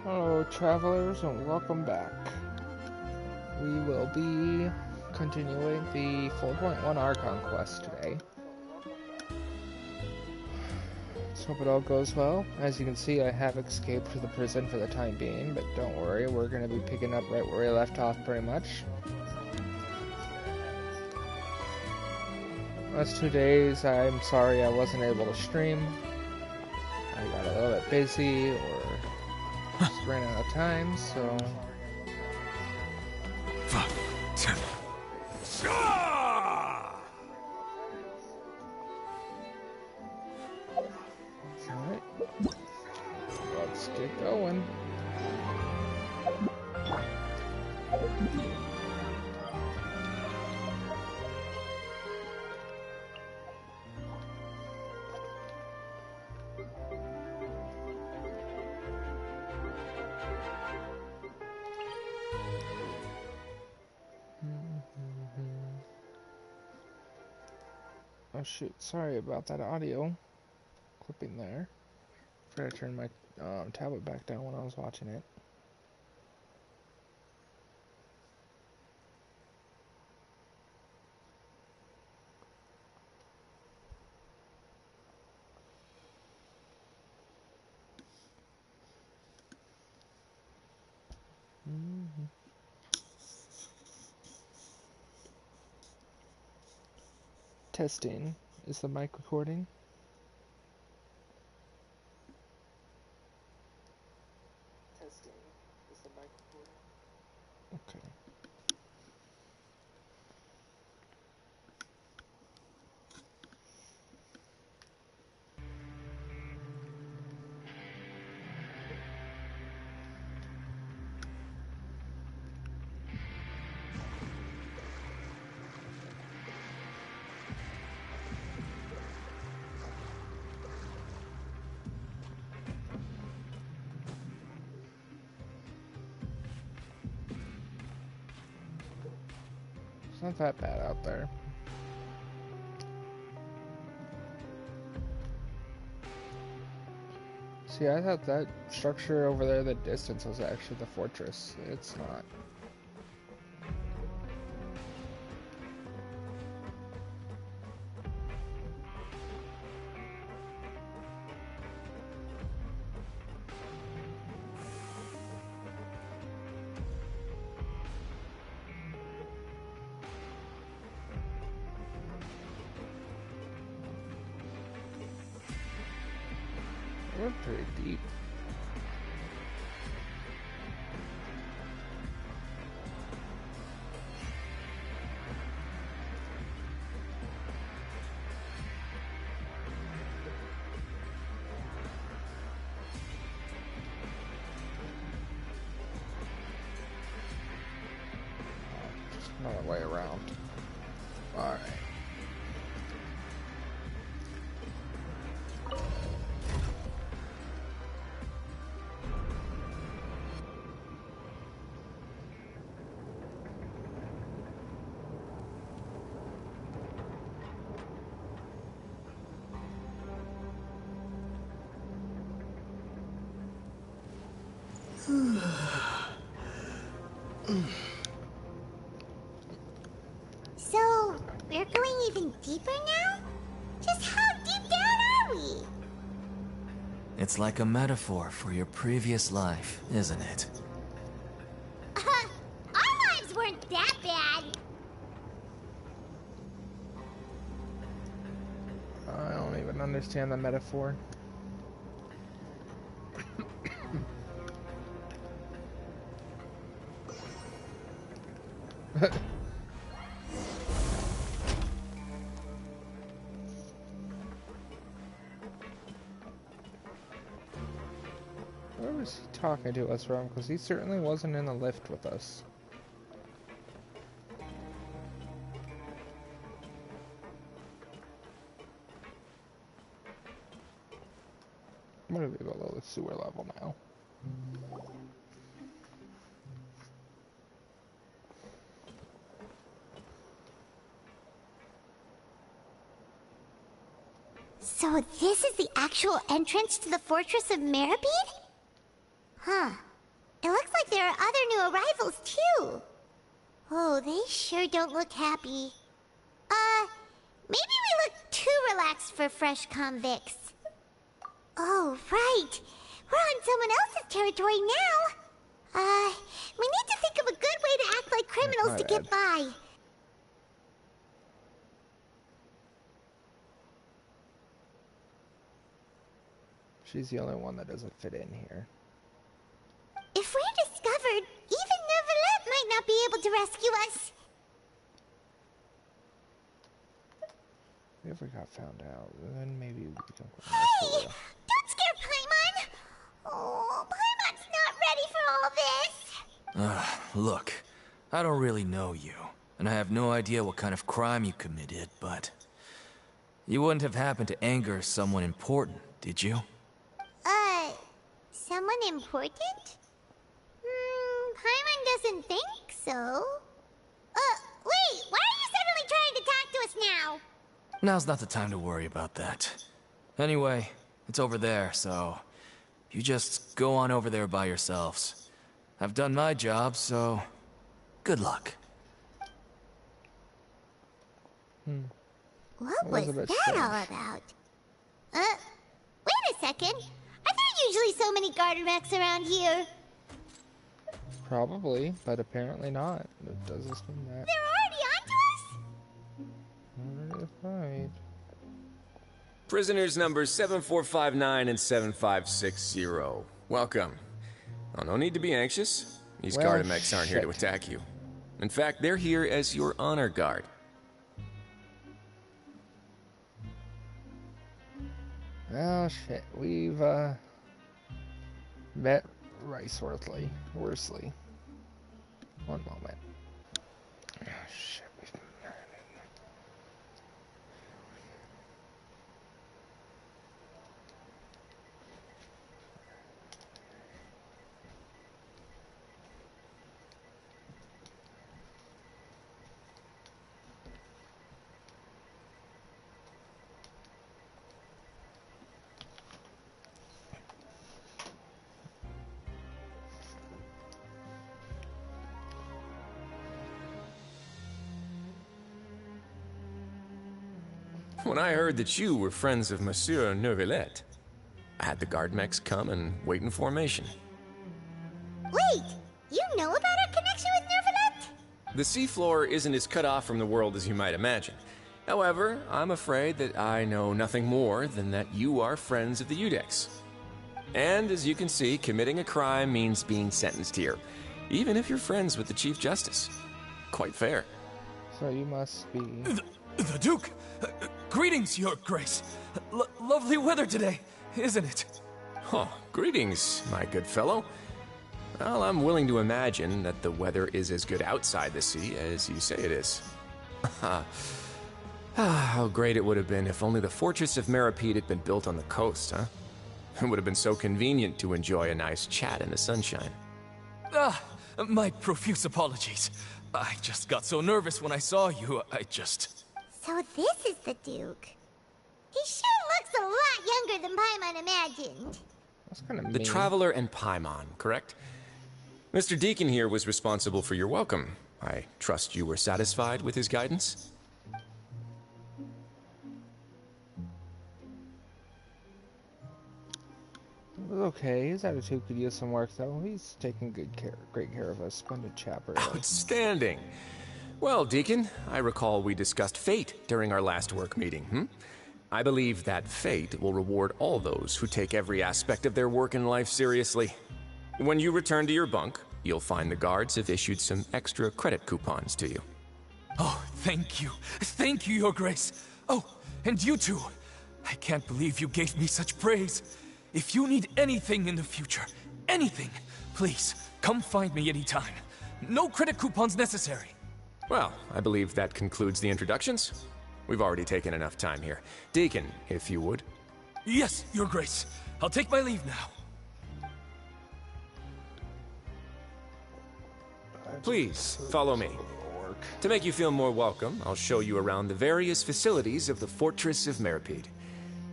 Hello, travelers, and welcome back. We will be continuing the 4.1 Archon quest today. Let's hope it all goes well. As you can see, I have escaped to the prison for the time being, but don't worry, we're going to be picking up right where we left off pretty much. Last 2 days, I'm sorry I wasn't able to stream. I got a little bit busy, or just ran out of time, so... Alright. Let's get going. Oh shoot, sorry about that audio clipping there. Forgot to turn my tablet back down when I was watching it. Testing. Is the mic recording? Testing. Is the mic recording? Okay. It's not that bad out there. See, I thought that structure over there, the distance, was actually the fortress. It's not. We're pretty deep. Just another way around. Alright. So, we're going even deeper now? Just how deep down are we? It's like a metaphor for your previous life, isn't it? Our lives weren't that bad. I don't even understand the metaphor. Where was he talking to us from? Because he certainly wasn't in the lift with us. I'm gonna be below the sewer level now. So this is the actual entrance to the Fortress of Meribed? Huh. It looks like there are other new arrivals, too. Oh, they sure don't look happy. Maybe we look too relaxed for fresh convicts. Oh, right. We're on someone else's territory now. We need to think of a good way to act like criminals to get by. She's the only one that doesn't fit in here. If we're discovered, even Neuvillette might not be able to rescue us. If we got found out, then maybe we can... Hey! Don't scare Paimon! Oh, Paimon's not ready for all this! Look, I don't really know you, and I have no idea what kind of crime you committed, but... You wouldn't have happened to anger someone important, did you? Someone important? Paimon doesn't think so. Wait, why are you suddenly trying to talk to us now? Now's not the time to worry about that. Anyway, it's over there, so... You just go on over there by yourselves. I've done my job, so... Good luck. What was that all about? Wait a second. Are there usually so many Garderex around here? Probably, but apparently not. It doesn't mean that. They're already onto us? Right. Prisoners numbers 7459 and 7560. Welcome. Oh, no need to be anxious. These Well, Gardemex aren't here to attack you. In fact, they're here as your honor guard. Oh shit, we've met Riceworthly. Worsley. One moment. Oh shit, we've met. When I heard that you were friends of Monsieur Neuvillette, I had the Gardemex come and wait in formation. Wait, you know about our connection with Neuvillette? The seafloor isn't as cut off from the world as you might imagine. However, I'm afraid that I know nothing more than that you are friends of the Udex. And as you can see, committing a crime means being sentenced here, even if you're friends with the Chief Justice. Quite fair. So you must be... The Duke! Greetings, Your Grace. Lovely weather today, isn't it? Oh, greetings, my good fellow. Well, I'm willing to imagine that the weather is as good outside the sea as you say it is. How great it would have been if only the Fortress of Meripede had been built on the coast, huh? It would have been so convenient to enjoy a nice chat in the sunshine. My profuse apologies. I just got so nervous when I saw you, So this is the Duke. He sure looks a lot younger than Paimon imagined. That's kind of mean. The Traveler and Paimon, correct? Mr. Deacon here was responsible for your welcome. I trust you were satisfied with his guidance? It was okay. His attitude could use some work, though. He's taking great care of us. Splendid chap. Outstanding. Well, Deacon, I recall we discussed fate during our last work meeting, I believe that fate will reward all those who take every aspect of their work in life seriously. When you return to your bunk, you'll find the guards have issued some extra credit coupons to you. Oh, thank you. Thank you, Your Grace. Oh, and you too. I can't believe you gave me such praise. If you need anything in the future, anything, please, come find me anytime. No credit coupons necessary. Well, I believe that concludes the introductions. We've already taken enough time here. Deacon, if you would. Yes, Your Grace. I'll take my leave now. Please, follow me. To make you feel more welcome, I'll show you around the various facilities of the Fortress of Meripede.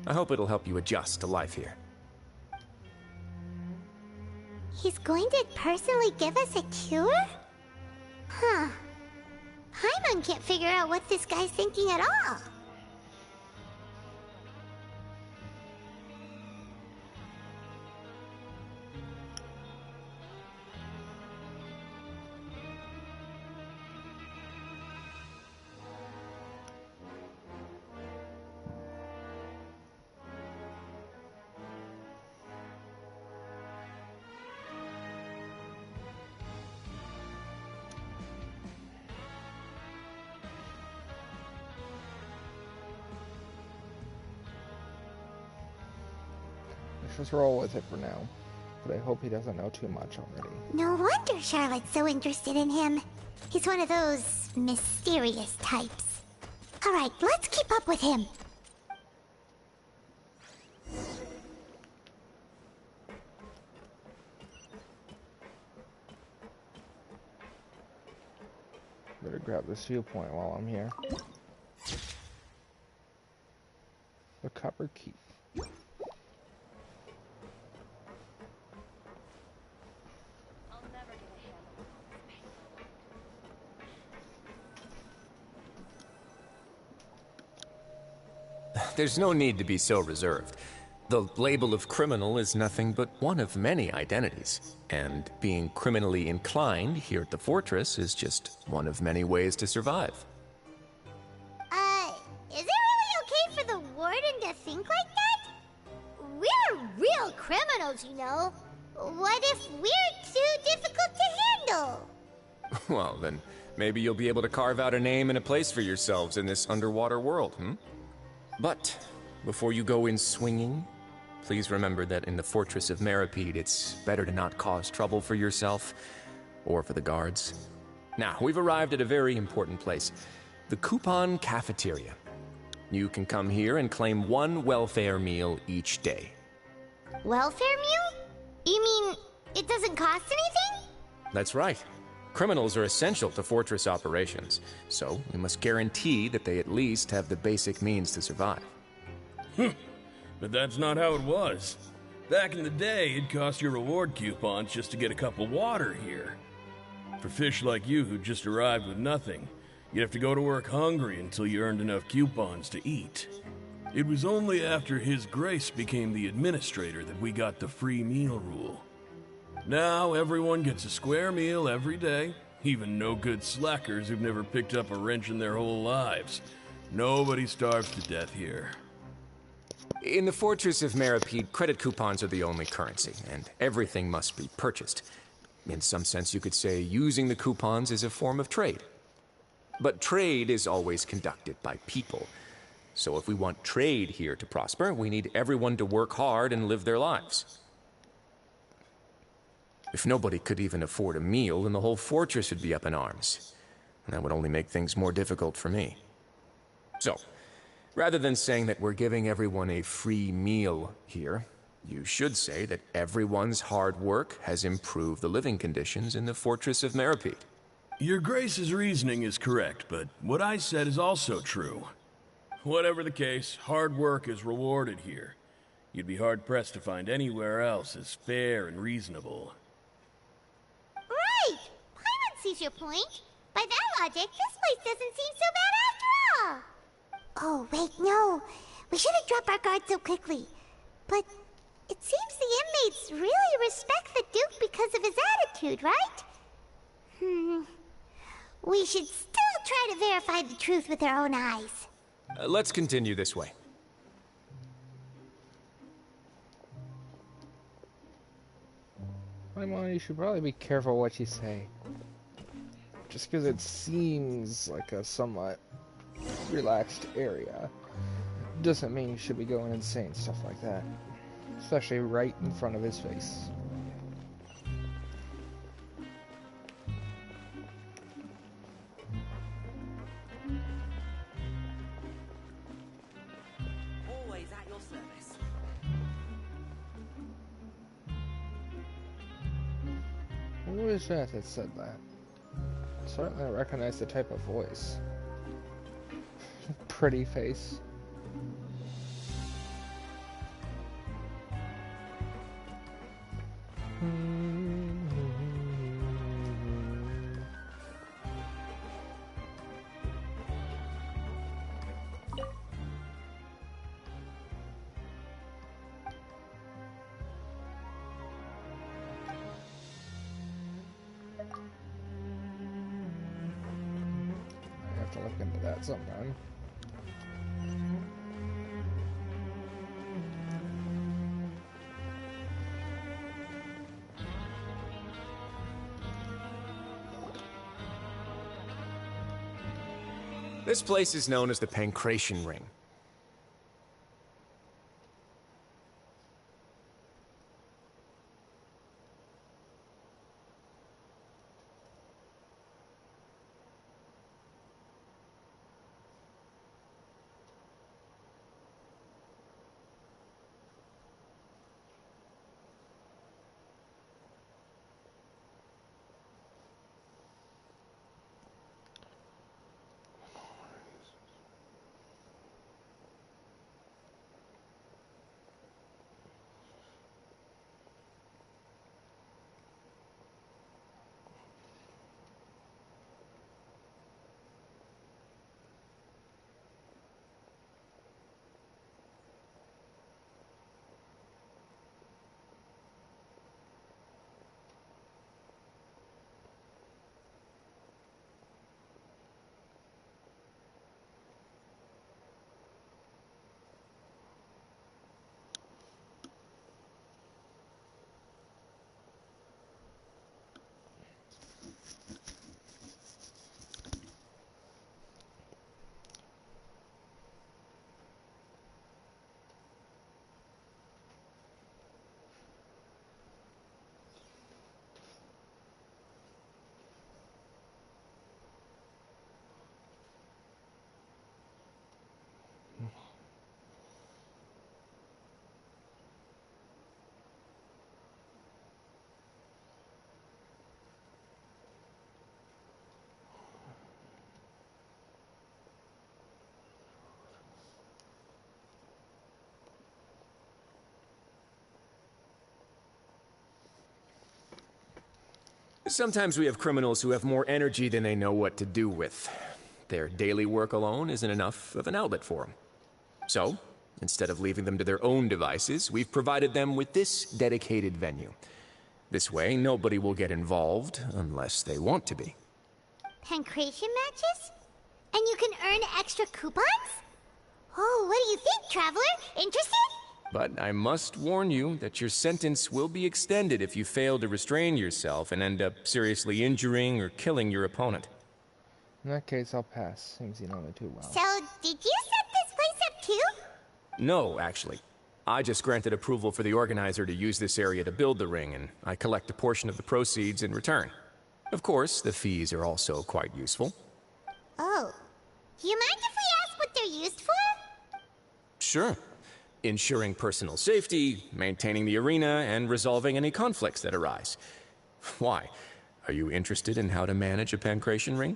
I hope it'll help you adjust to life here. He's going to personally give us a cure? Huh. Paimon can't figure out what this guy's thinking at all. Let's just roll with it for now. But I hope he doesn't know too much already. No wonder Charlotte's so interested in him. He's one of those mysterious types. Alright, let's keep up with him. Better grab this viewpoint while I'm here. The copper key. There's no need to be so reserved. The label of criminal is nothing but one of many identities, and being criminally inclined here at the fortress is just one of many ways to survive. Is it really okay for the warden to think like that? We're real criminals, you know. What if we're too difficult to handle? Well, then maybe you'll be able to carve out a name and a place for yourselves in this underwater world, But before you go in swinging, please remember that in the Fortress of Meripede, it's better to not cause trouble for yourself or for the guards. Now, we've arrived at a very important place, the Coupon Cafeteria. You can come here and claim one welfare meal each day. Welfare meal? You mean it doesn't cost anything? That's right. Criminals are essential to fortress operations, so we must guarantee that they at least have the basic means to survive. But that's not how it was. Back in the day, it cost your reward coupons just to get a cup of water here. For fish like you who just arrived with nothing, you'd have to go to work hungry until you earned enough coupons to eat. It was only after His Grace became the administrator that we got the free meal rule. Now everyone gets a square meal every day, even no-good slackers who've never picked up a wrench in their whole lives. Nobody starves to death here. In the Fortress of Meripede, credit coupons are the only currency, and everything must be purchased. In some sense, you could say using the coupons is a form of trade. But trade is always conducted by people. So if we want trade here to prosper, we need everyone to work hard and live their lives. If nobody could even afford a meal, then the whole fortress would be up in arms. And that would only make things more difficult for me. So, rather than saying that we're giving everyone a free meal here, you should say that everyone's hard work has improved the living conditions in the Fortress of Meripede. Your Grace's reasoning is correct, but what I said is also true. Whatever the case, hard work is rewarded here. You'd be hard-pressed to find anywhere else as fair and reasonable. Right! Paimon sees your point. By that logic, this place doesn't seem so bad after all. Oh, wait, no. We shouldn't drop our guard so quickly. But it seems the inmates really respect the Duke because of his attitude, right? We should still try to verify the truth with our own eyes. Let's continue this way. Paimon, you should probably be careful what you say. Just because it seems like a somewhat relaxed area doesn't mean you should be going and saying stuff like that. Especially right in front of his face. Always at your service. Who is that that said that? Certainly recognize the type of voice. Pretty face. have to look into that sometime. This place is known as the Pancration Ring. Sometimes we have criminals who have more energy than they know what to do with. Their daily work alone isn't enough of an outlet for them. So, instead of leaving them to their own devices, we've provided them with this dedicated venue. This way, nobody will get involved unless they want to be. Pancration matches? And you can earn extra coupons? Oh, what do you think, Traveler? Interested? But I must warn you that your sentence will be extended if you fail to restrain yourself and end up seriously injuring or killing your opponent. In that case, I'll pass. Seems you know me too well. So, did you set this place up too? No, actually. I just granted approval for the organizer to use this area to build the ring, and I collect a portion of the proceeds in return. Of course, the fees are also quite useful. Oh. Do you mind if we ask what they're used for? Sure. Ensuring personal safety, maintaining the arena, and resolving any conflicts that arise. Why? Are you interested in how to manage a pancration ring?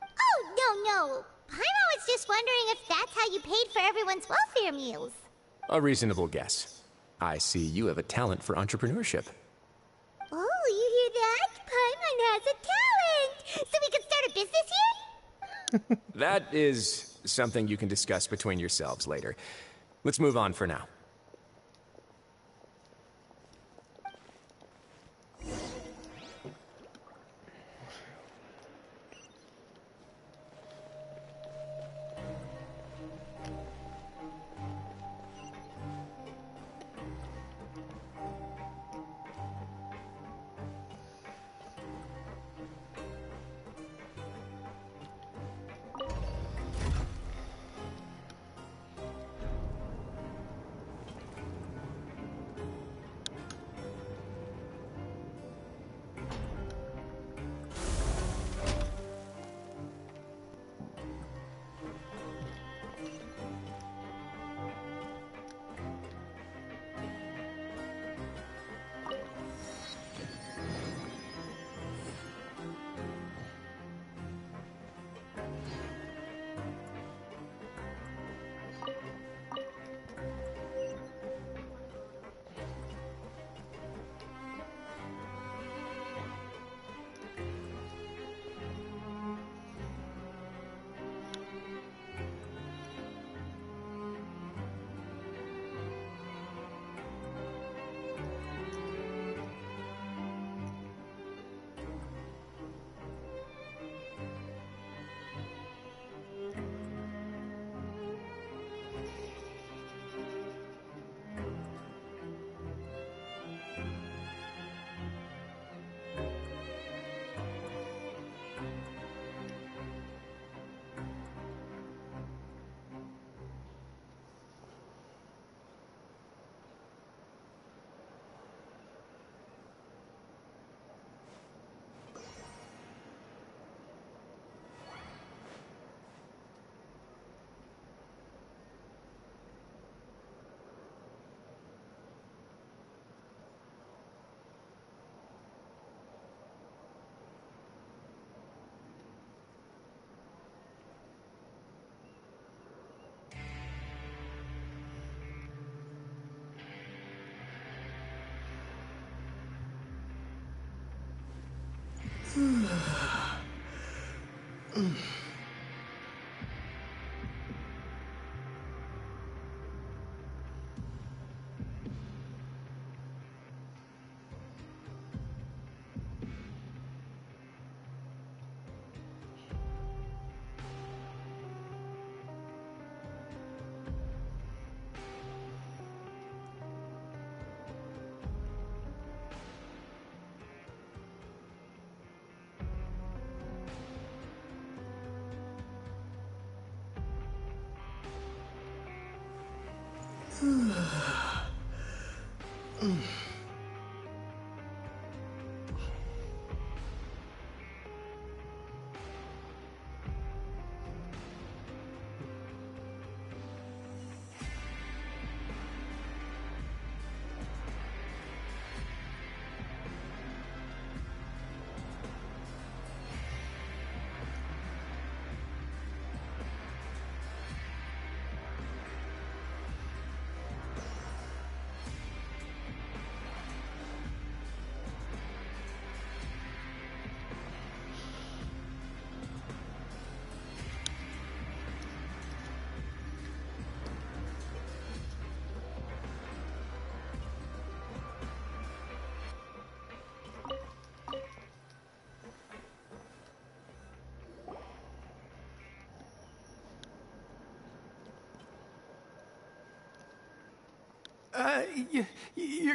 Oh, no. Paimon was just wondering if that's how you paid for everyone's welfare meals. A reasonable guess. I see you have a talent for entrepreneurship. Oh, you hear that? Paimon has a talent! So we can start a business here? That is something you can discuss between yourselves later. Let's move on for now.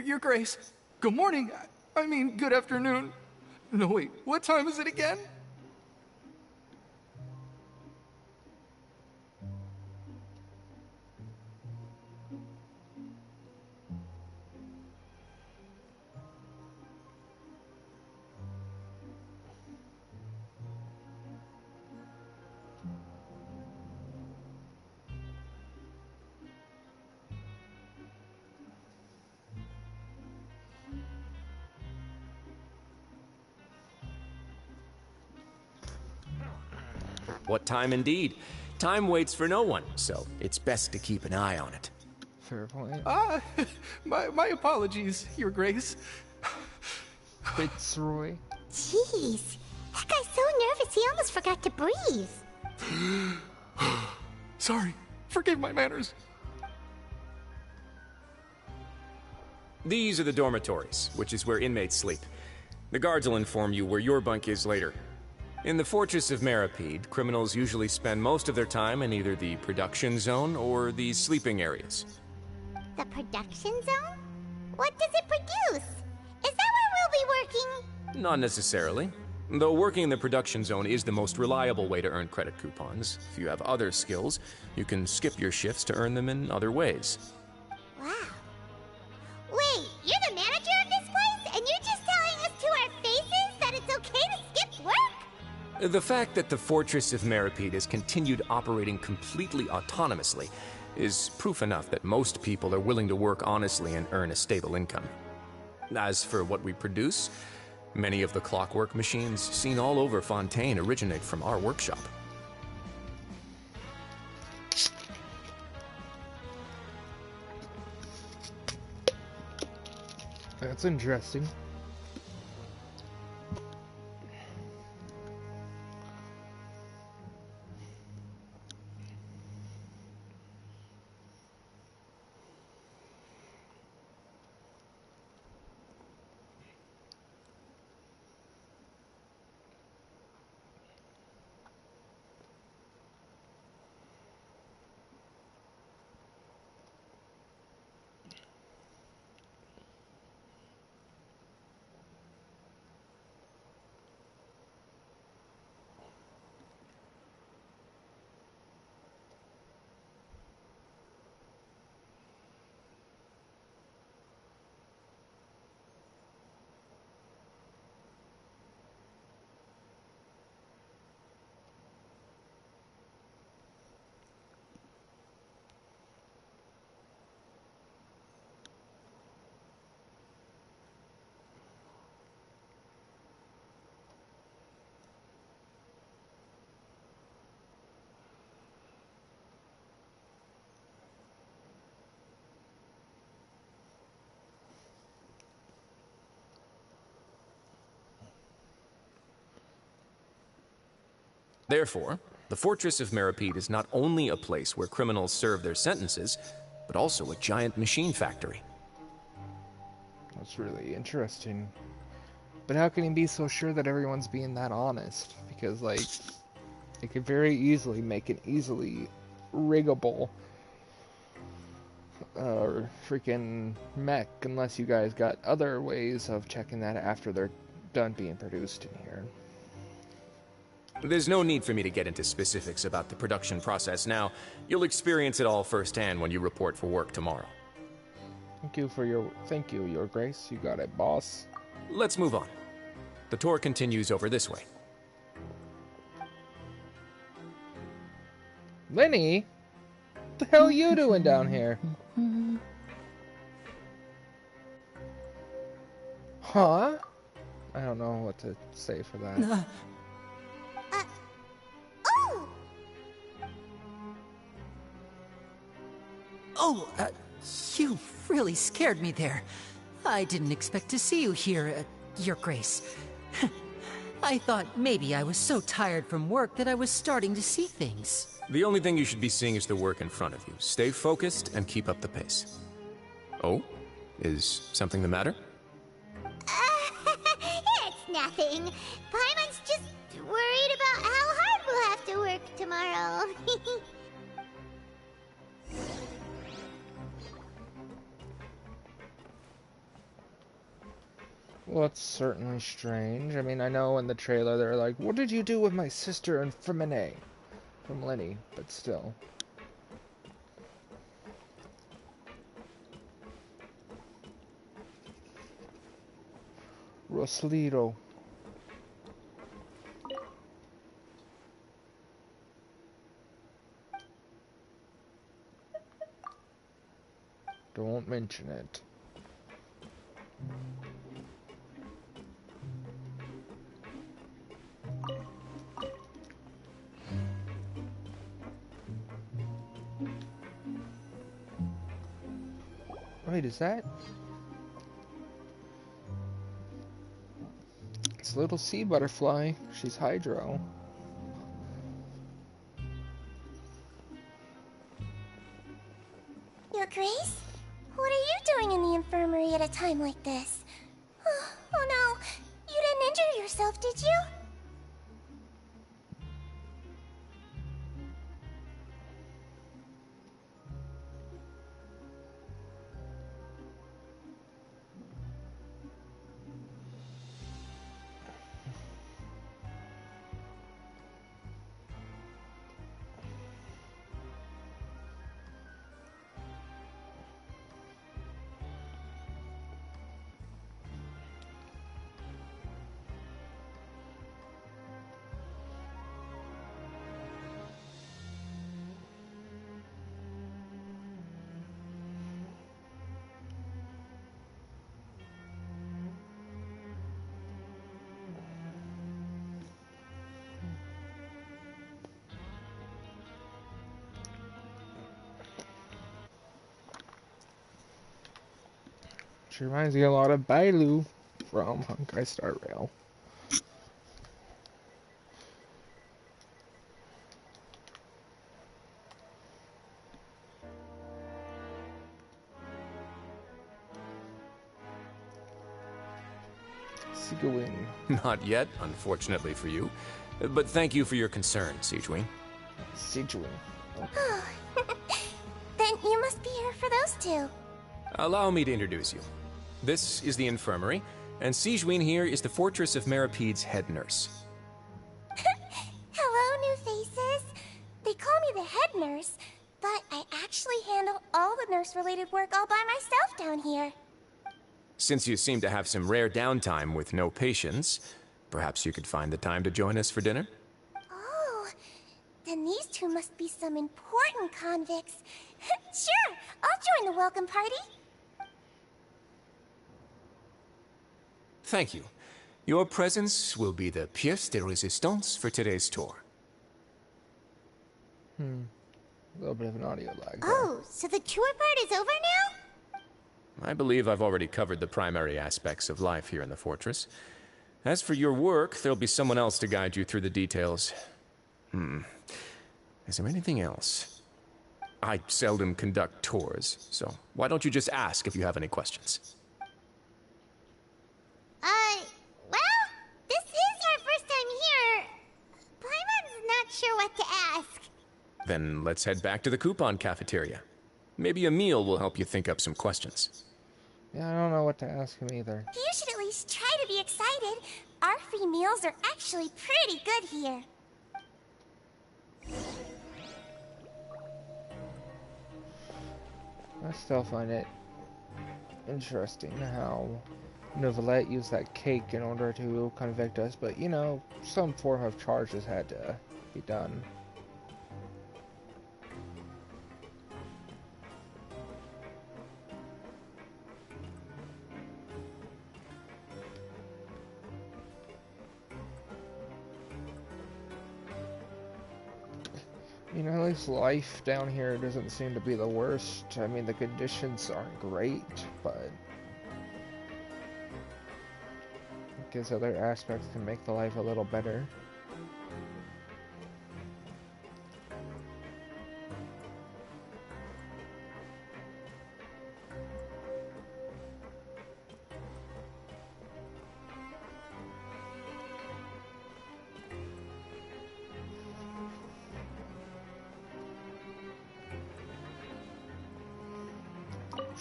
Your Grace. Good morning. I mean, good afternoon. No, wait, what time is it again? What time indeed? Time waits for no one, so it's best to keep an eye on it. Fair point. My apologies, Your Grace. Fitzroy. Jeez, that guy's so nervous he almost forgot to breathe. Sorry, forgive my manners. These are the dormitories, which is where inmates sleep. The guards will inform you where your bunk is later. In the Fortress of Meripede, criminals usually spend most of their time in either the production zone or the sleeping areas. The production zone? What does it produce? Is that where we'll be working? Not necessarily. Though working in the production zone is the most reliable way to earn credit coupons, if you have other skills, you can skip your shifts to earn them in other ways. Wow. Wait, you're the manager of this place? And you're just telling us to our faces that it's okay to skip work? The fact that the Fortress of Meripede has continued operating completely autonomously is proof enough that most people are willing to work honestly and earn a stable income. As for what we produce, many of the clockwork machines seen all over Fontaine originate from our workshop. That's interesting. Therefore, the Fortress of Meripede is not only a place where criminals serve their sentences, but also a giant machine factory. That's really interesting. But how can he be so sure that everyone's being that honest? Because, like, it could very easily make an easily riggable freaking mech, unless you guys got other ways of checking that after they're done being produced in here. There's no need for me to get into specifics about the production process now. You'll experience it all firsthand when you report for work tomorrow. Thank you, Your Grace. You got it, boss. Let's move on. The tour continues over this way. Lenny? What the hell are you doing down here? Huh? I don't know what to say for that. Oh! Oh, you really scared me there. I didn't expect to see you here, Your Grace. I thought maybe I was so tired from work that I was starting to see things. The only thing you should be seeing is the work in front of you. Stay focused and keep up the pace. Oh? Is something the matter? It's nothing. Paimon's just worried about how hard we'll have to work tomorrow. Well, it's certainly strange. I mean, I know in the trailer they're like, what did you do with my sister and from Lenny, but still. Roslito. Don't mention it. Wait, is that? It's a little sea butterfly. She's Hydro. Your Grace? What are you doing in the infirmary at a time like this? Oh no, you didn't injure yourself, did you? She reminds me a lot of Bailu from Honkai Star Rail. Sigewin. Not yet, unfortunately for you. But thank you for your concern, Sigewin. Sigewin. Then you must be here for those two. Allow me to introduce you. This is the infirmary, and Sigewin here is the Fortress of Meripede's head nurse. Hello, new faces. They call me the head nurse, but I actually handle all the nurse-related work all by myself down here. Since you seem to have some rare downtime with no patients, perhaps you could find the time to join us for dinner? Oh, then these two must be some important convicts. Sure, I'll join the welcome party. Thank you. Your presence will be the pièce de résistance for today's tour. A little bit of an audio lag there. Oh, so the tour part is over now? I believe I've already covered the primary aspects of life here in the fortress. As for your work, there'll be someone else to guide you through the details. Is there anything else? I seldom conduct tours, so why don't you just ask if you have any questions? Well, this is our first time here. Paimon's not sure what to ask. Then let's head back to the coupon cafeteria. Maybe a meal will help you think up some questions. Yeah, I don't know what to ask him either. You should at least try to be excited. Our free meals are actually pretty good here. I still find it interesting how Novelette used that cake in order to convict us, but you know, some form of charges had to be done. You know, at least life down here doesn't seem to be the worst. I mean, the conditions aren't great, but I guess other aspects can make the life a little better.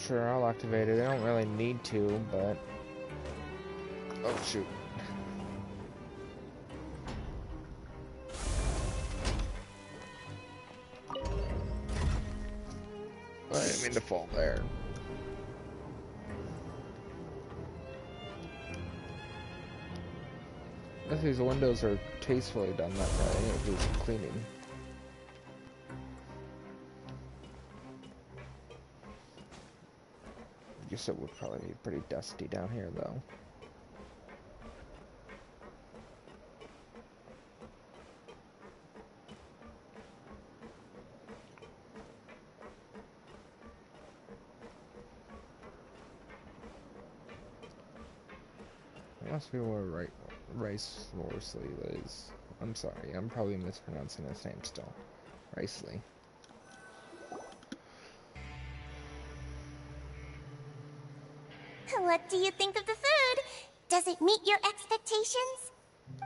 Sure, I'll activate it. I don't really need to, but... Oh, shoot. I didn't mean to fall there. I guess these windows are tastefully done that way. I need to do some cleaning. Guess it would probably be pretty dusty down here, though. Must be where Rice Morsley is. I'm sorry, I'm probably mispronouncing his name still. Ricely. What do you think of the food? Does it meet your expectations?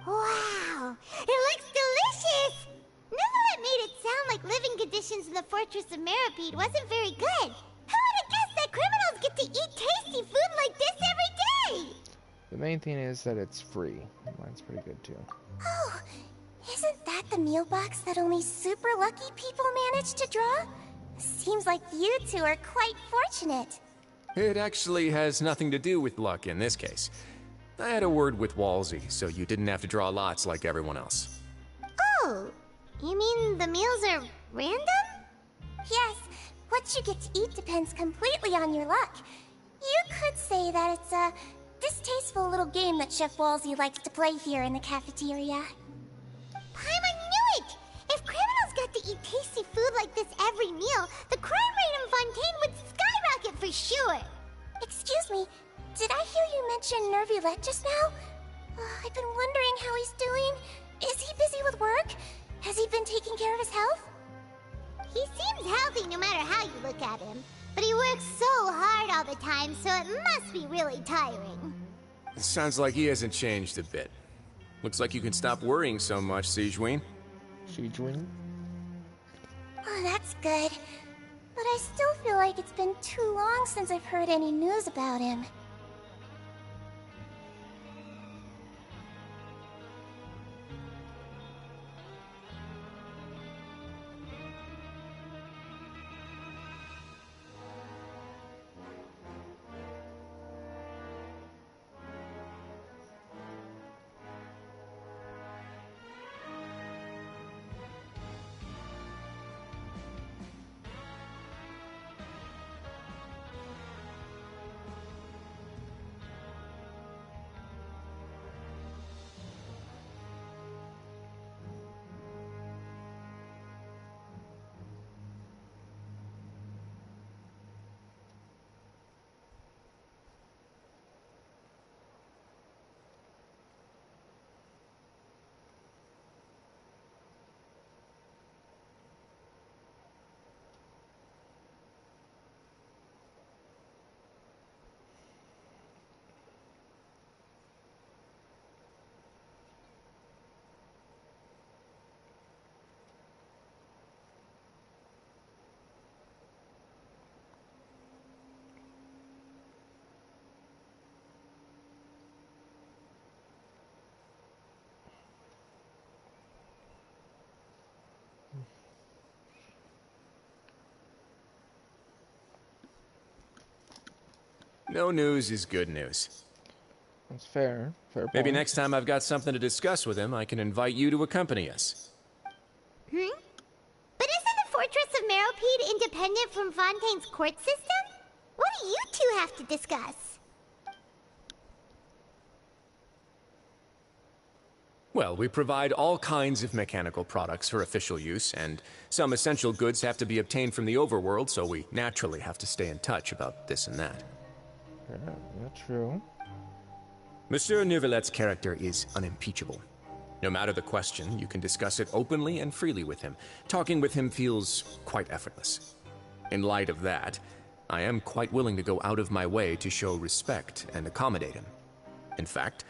Wow, it looks delicious! Neverlet made it sound like living conditions in the Fortress of Meripede wasn't very good. Who would have guessed that criminals get to eat tasty food like this every day? The main thing is that it's free. Mine's pretty good too. Oh, isn't that the meal box that only super lucky people manage to draw? Seems like you two are quite fortunate. It actually has nothing to do with luck in this case. I had a word with Walsey, so you didn't have to draw lots like everyone else. Oh, you mean the meals are random? Yes, what you get to eat depends completely on your luck. You could say that it's a distasteful little game that Chef Walsey likes to play here in the cafeteria. Paimon knew it! If criminals got to eat tasty food like this every meal, the crime rate in Fontaine would skyrocket for sure! Excuse me, did I hear you mention Nervulette just now? I've been wondering how he's doing. Is he busy with work? Has he been taking care of his health? He seems healthy no matter how you look at him. But he works so hard all the time, so it must be really tiring. Sounds like he hasn't changed a bit. Looks like you can stop worrying so much, Sigewinne. Sigewinne? Oh, that's good. But I still feel like it's been too long since I've heard any news about him. No news is good news. That's fair. Fair point. Maybe next time I've got something to discuss with him, I can invite you to accompany us. But isn't the Fortress of Meropede independent from Fontaine's court system? What do you two have to discuss? Well, we provide all kinds of mechanical products for official use, and some essential goods have to be obtained from the overworld, so we naturally have to stay in touch about this and that. Yeah, true. Monsieur Neuvillett's character is unimpeachable. No matter the question, you can discuss it openly and freely with him. Talking with him feels quite effortless. In light of that, I am quite willing to go out of my way to show respect and accommodate him. In fact,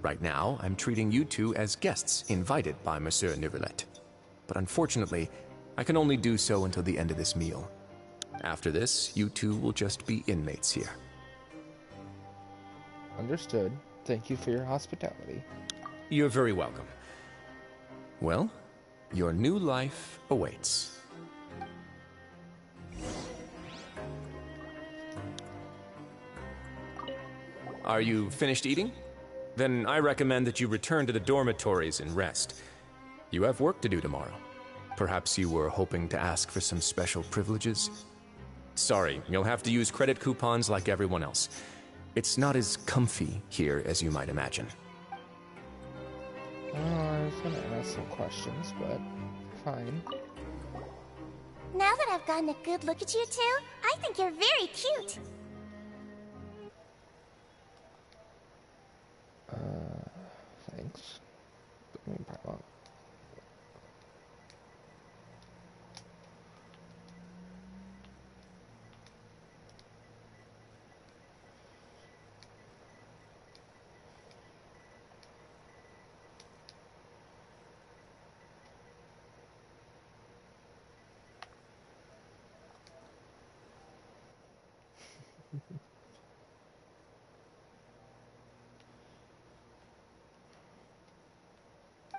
right now, I'm treating you two as guests invited by Monsieur Neuvillette. But unfortunately, I can only do so until the end of this meal. After this, you two will just be inmates here. Understood. Thank you for your hospitality. You're very welcome. Well, your new life awaits. Are you finished eating? Then I recommend that you return to the dormitories and rest. You have work to do tomorrow. Perhaps you were hoping to ask for some special privileges? Sorry, you'll have to use credit coupons like everyone else. It's not as comfy here as you might imagine. I was gonna ask some questions, but fine. Now that I've gotten a good look at you two, I think you're very cute. Thanks. I mean, probably.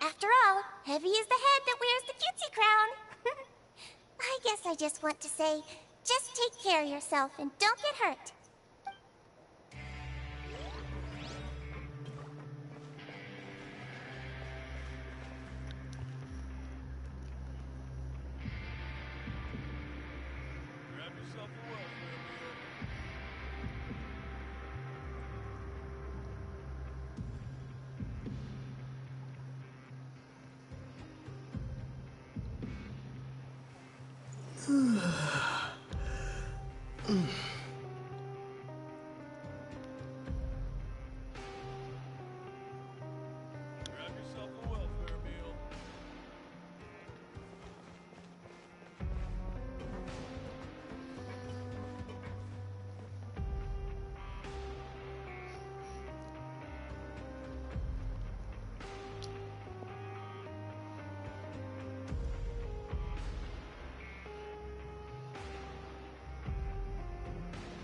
After all, heavy is the head that wears the cutesy crown. I guess I just want to say, just take care of yourself and don't get hurt. Grab yourself a welfare meal. Grab yourself a welfare meal.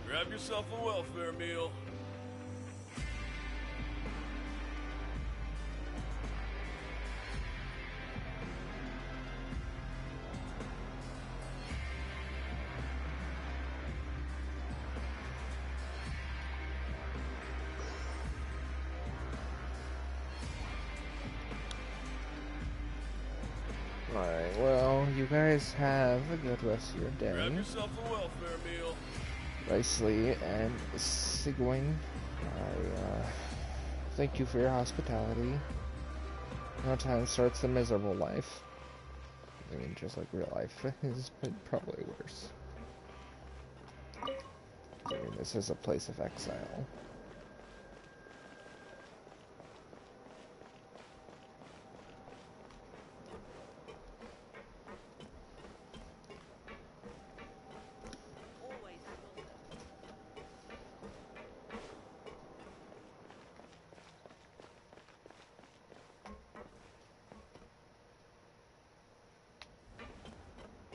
Grab yourself a welfare meal. Alright, well, you guys have a good rest of your Grab day. yourself a welfare meal. Nicely and Sigwing, I thank you for your hospitality. Now time starts the miserable life. I mean, just like real life is probably worse. I mean, this is a place of exile. Always at your service.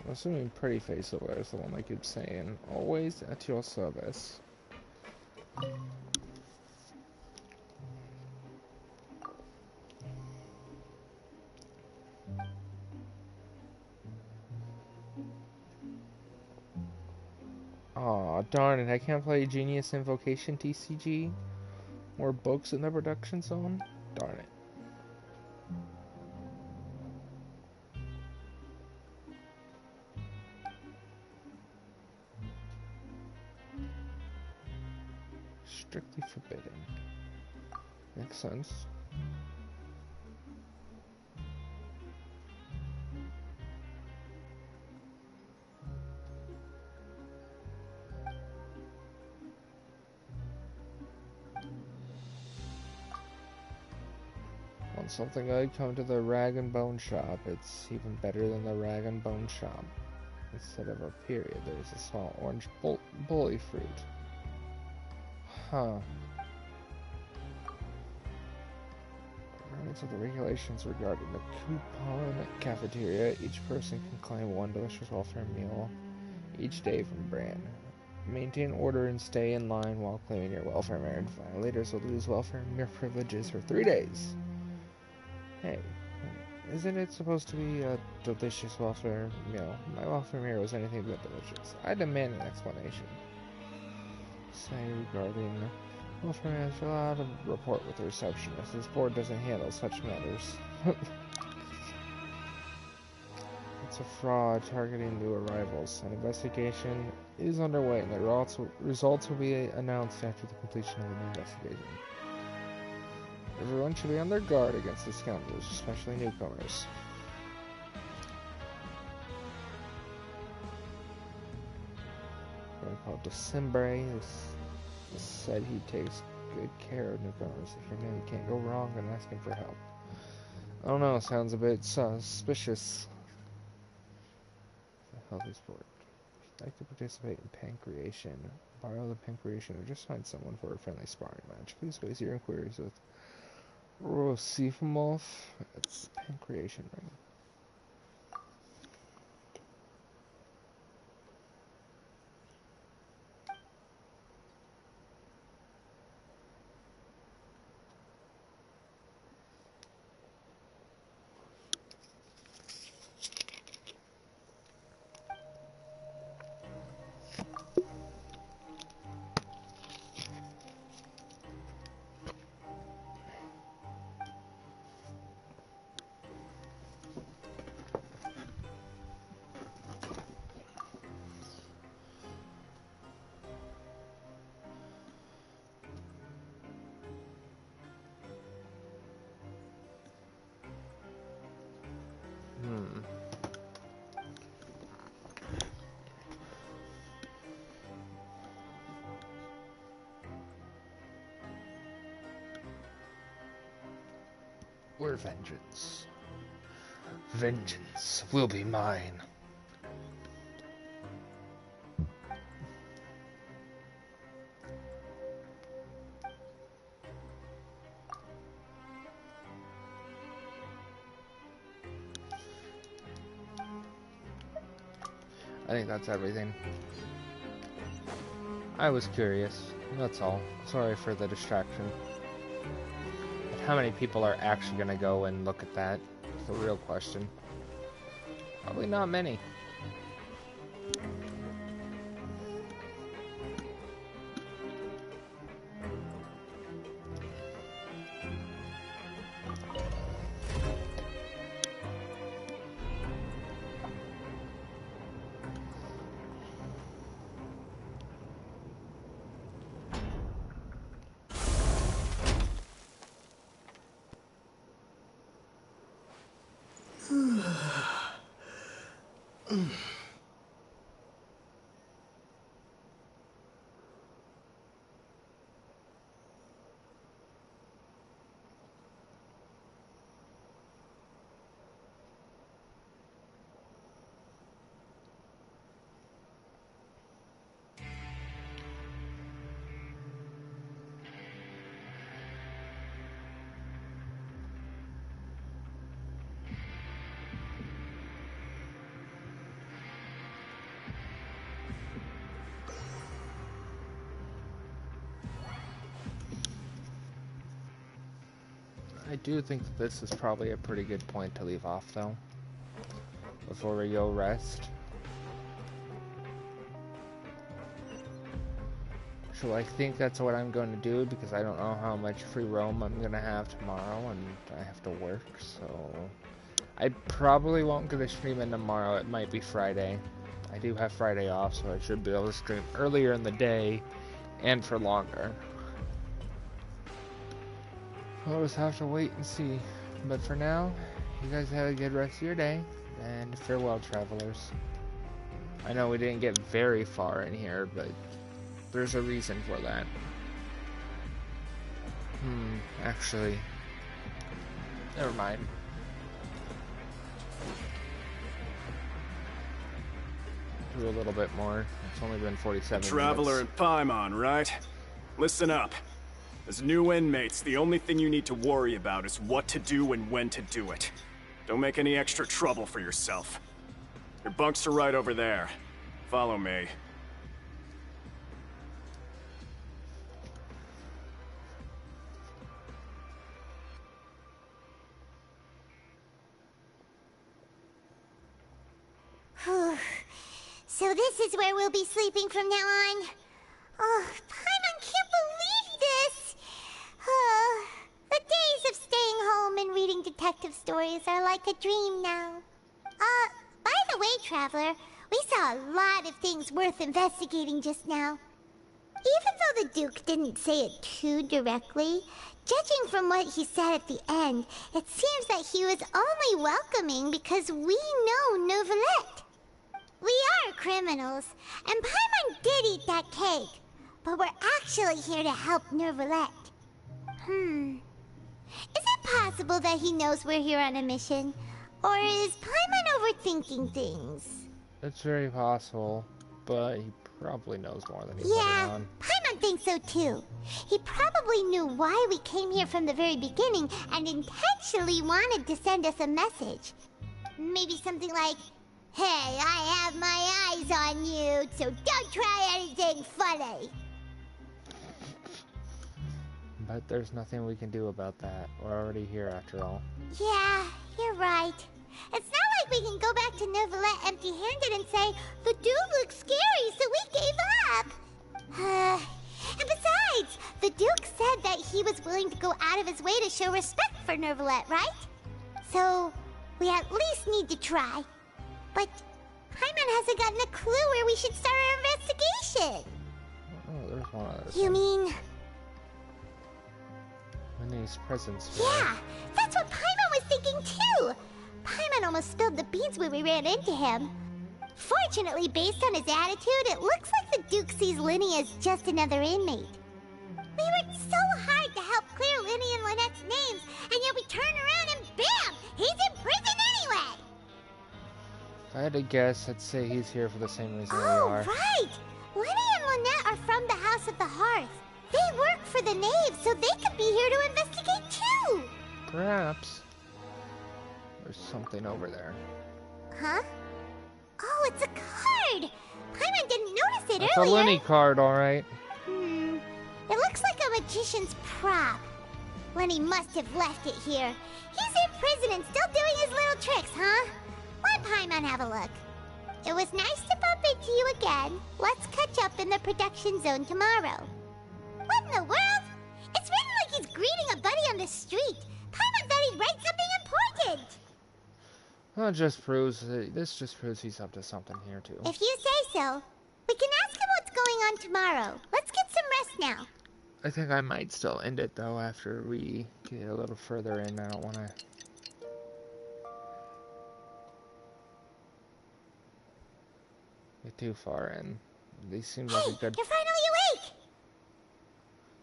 I'm assuming Pretty Face over there is the one that keeps saying, always at your service. Oh, Aw, darn it, I can't play Genius Invocation TCG? More books in the production zone? Darn it. Strictly forbidden. Makes sense. Want something good? Come to the Rag and Bone Shop. It's even better than the Rag and Bone Shop. Instead of a period, there's a small orange bully fruit. Huh. According to the regulations regarding the coupon cafeteria, each person can claim one delicious welfare meal each day from brand. Maintain order and stay in line while claiming your welfare merit. Violators will lose welfare meal privileges for 3 days. Hey, isn't it supposed to be a delicious welfare meal? My welfare meal was anything but delicious. I demand an explanation. Say regarding welfare meal, fill out a report with the receptionist. This board doesn't handle such matters. It's a fraud targeting new arrivals. An investigation is underway, and the results will be announced after the completion of the investigation. Everyone should be on their guard against these scoundrels, especially newcomers. We're called December. This said he takes good care of newcomers. If you're new, you can't go wrong in asking for help. I don't know, sounds a bit suspicious. Healthy sport. If you'd like to participate in pancreation, borrow the pancreation or just find someone for a friendly sparring match. Please raise your inquiries with Rosifimov. It's pancreation ring. Or vengeance. Vengeance will be mine. I think that's everything. I was curious, that's all. Sorry for the distraction. But how many people are actually going to go and look at that? It's the real question. Probably not many. I do think that this is probably a pretty good point to leave off, though, before we go rest. Actually, I think that's what I'm going to do because I don't know how much free roam I'm going to have tomorrow and I have to work, so I probably won't get a stream in tomorrow. It might be Friday. I do have Friday off, so I should be able to stream earlier in the day and for longer. We'll just have to wait and see. But for now, you guys have a good rest of your day, and farewell, travelers. I know we didn't get very far in here, but there's a reason for that. Actually, never mind. Do a little bit more. It's only been 47 Traveler minutes. in Paimon, right? Listen up. As new inmates, the only thing you need to worry about is what to do and when to do it. Don't make any extra trouble for yourself. Your bunks are right over there. Follow me. So this is where we'll be sleeping from now on. Oh, Paimon can't believe this! The days of staying home and reading detective stories are like a dream now. By the way, Traveler, we saw a lot of things worth investigating just now. Even though the Duke didn't say it too directly, judging from what he said at the end, it seems that he was only welcoming because we know Neuvillette. We are criminals, and Paimon did eat that cake, but we're actually here to help Neuvillette. Is it possible that he knows we're here on a mission? Or is Paimon overthinking things? It's very possible, but he probably knows more than he's letting Yeah, on. Paimon thinks so too. He probably knew why we came here from the very beginning and intentionally wanted to send us a message. Maybe something like, "Hey, I have my eyes on you, so don't try anything funny." But there's nothing we can do about that. We're already here after all. Yeah, you're right. It's not like we can go back to Neuvillette empty-handed and say, "The dude looks scary, so we gave up." And besides, the Duke said that he was willing to go out of his way to show respect for Neuvillette, right? So, we at least need to try. But Paimon hasn't gotten a clue where we should start our investigation. Oh, there's one other You thing. mean... Winnie's presence here. Yeah, that's what Paimon was thinking too. Paimon almost spilled the beans when we ran into him. Fortunately, based on his attitude, it looks like the Duke sees Linny as just another inmate. We worked so hard to help clear Linny and Lynette's names, and yet we turn around and bam! He's in prison anyway! If I had to guess, I'd say he's here for the same reason we Oh, are. right! Linny and Lynette are from the House of the Hearth. They work for the Knave, so they could be here to investigate too! Perhaps. There's something over there. Huh? Oh, it's a card! Paimon didn't notice it It's earlier. a Lenny card, alright. It looks like a magician's prop. Lenny must have left it here. He's in prison and still doing his little tricks, huh? Let Paimon have a look. It was nice to bump into you again. Let's catch up in the production zone tomorrow. What in the world? It's written like he's greeting a buddy on the street. Paimon thought he'd write something important. Well, this just proves he's up to something here, too. If you say so. We can ask him what's going on tomorrow. Let's get some rest now. I think I might still end it, though, after we get a little further in. I don't want to... get too far in. These seem like Hey, a good... you're finally awake!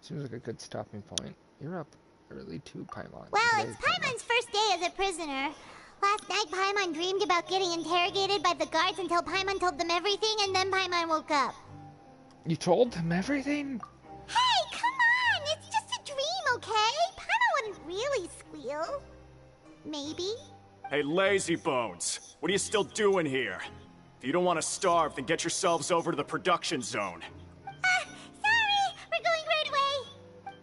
seems like a good stopping point. You're up early too, Paimon. Well, Today's it's Paimon's first day as a prisoner. Last night, Paimon dreamed about getting interrogated by the guards until Paimon told them everything, and then Paimon woke up. You told him everything? Hey, come on! It's just a dream, okay? Paimon wouldn't really squeal. Maybe? Hey, lazy bones. What are you still doing here? If you don't want to starve, then get yourselves over to the production zone. Sorry! We're going right away!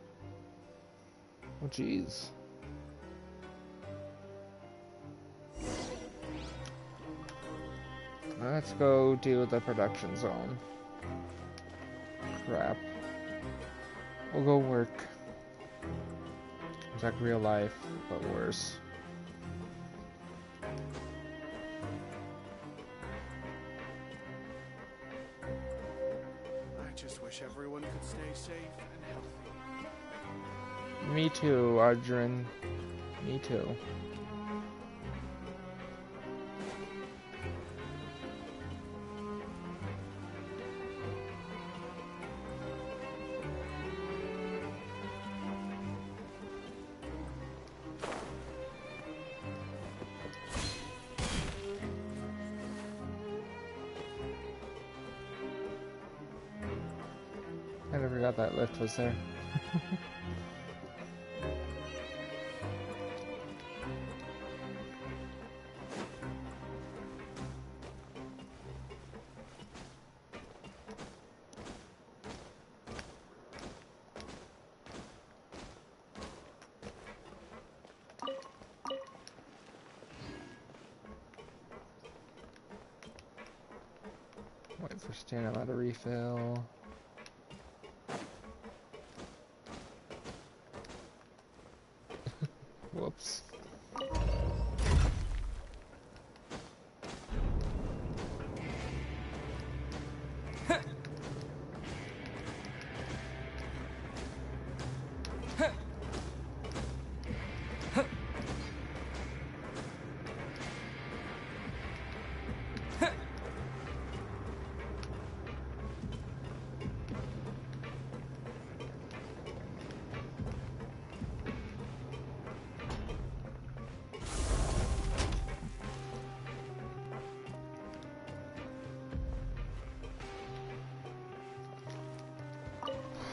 Oh, jeez. Let's go deal with the production zone. Crap. We'll go work. It's like real life, but worse. I just wish everyone could stay safe and healthy. Me too, Arjun. Me too. I never forgot that lift was there. Wait for Stan, I'm out of refill. Whoops.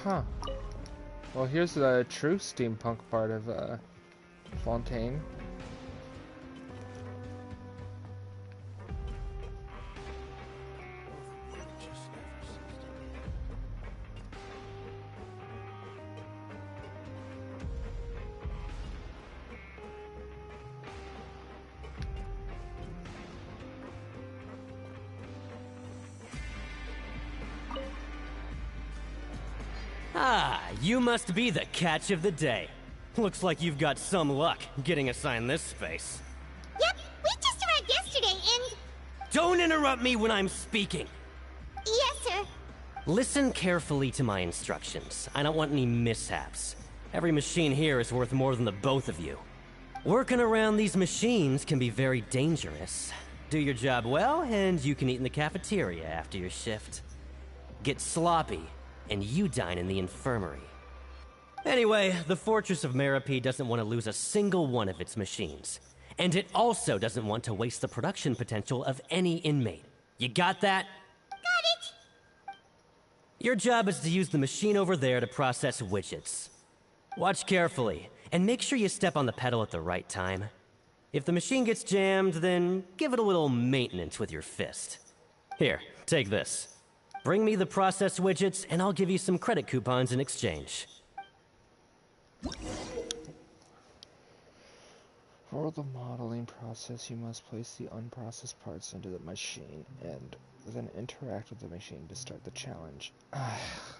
Huh. Well, here's the true steampunk part of Fontaine. Ah, you must be the catch of the day. Looks like you've got some luck getting assigned this space. Yep, we just arrived yesterday and... Don't interrupt me when I'm speaking. Yes, sir. Listen carefully to my instructions. I don't want any mishaps. Every machine here is worth more than the both of you. Working around these machines can be very dangerous. Do your job well, and you can eat in the cafeteria after your shift. Get sloppy, and you dine in the infirmary. Anyway, the Fortress of Meropide doesn't want to lose a single one of its machines. And it also doesn't want to waste the production potential of any inmate. You got that? Got it. Your job is to use the machine over there to process widgets. Watch carefully, and make sure you step on the pedal at the right time. If the machine gets jammed, then give it a little maintenance with your fist. Here, take this. Bring me the process widgets, and I'll give you some credit coupons in exchange. For the modeling process, you must place the unprocessed parts into the machine and then interact with the machine to start the challenge.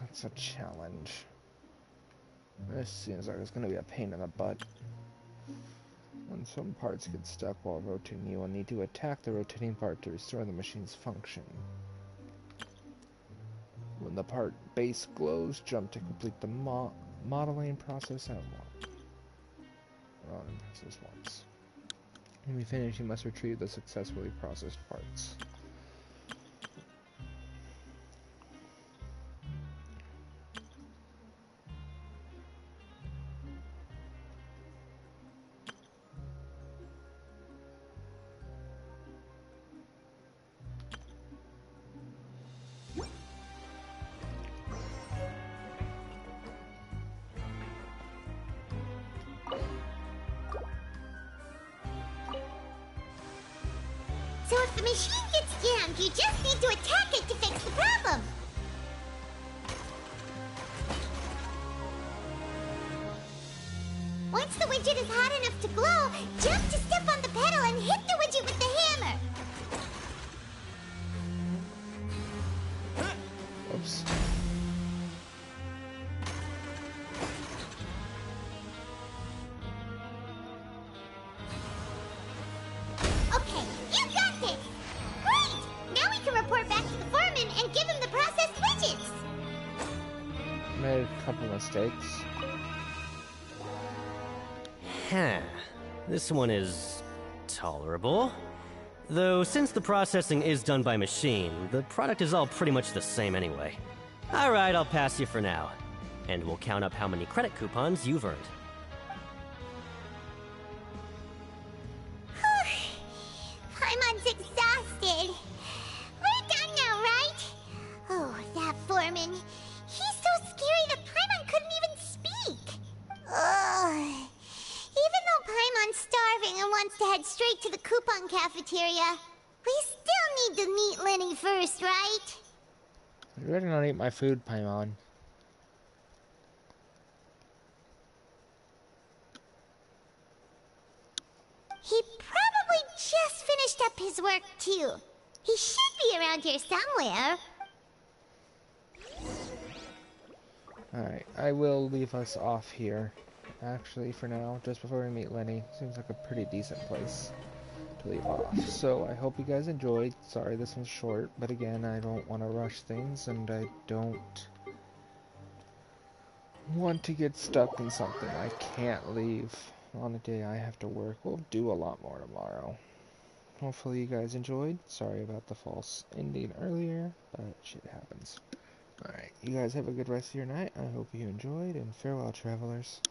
It's a challenge. This seems like it's going to be a pain in the butt. When some parts get stuck while rotating, you will need to attack the rotating part to restore the machine's function. When the part base glows, jump to complete the modeling process at once. Process once. When you finish, you must retrieve the successfully processed parts. So if the machine gets jammed, you just need to attack it to fix the problem. Once the widget is hot enough to glow, jump to step on the pedal and hit the widget with the hammer. Oops. Couple mistakes. Huh. This one is tolerable. Though, since the processing is done by machine, the product is all pretty much the same anyway. Alright, I'll pass you for now. And we'll count up how many credit coupons you've earned. Paimon's exhausted. We're done now, right? Oh, that foreman. He's so scary that Paimon couldn't even speak. Ugh. Even though Paimon's starving and wants to head straight to the coupon cafeteria, we still need to meet Lenny first, right? I'd rather not eat my food, Paimon. He probably just finished up his work, too. He should be around here somewhere. Alright, I will leave us off here. Actually, for now, just before we meet Lenny. Seems like a pretty decent place to leave off. So, I hope you guys enjoyed. Sorry this one's short, but again, I don't want to rush things, and I don't want to get stuck in something I can't leave on a day I have to work. We'll do a lot more tomorrow. Hopefully you guys enjoyed. Sorry about the false ending earlier, but shit happens. Alright, you guys have a good rest of your night. I hope you enjoyed, and farewell, travelers.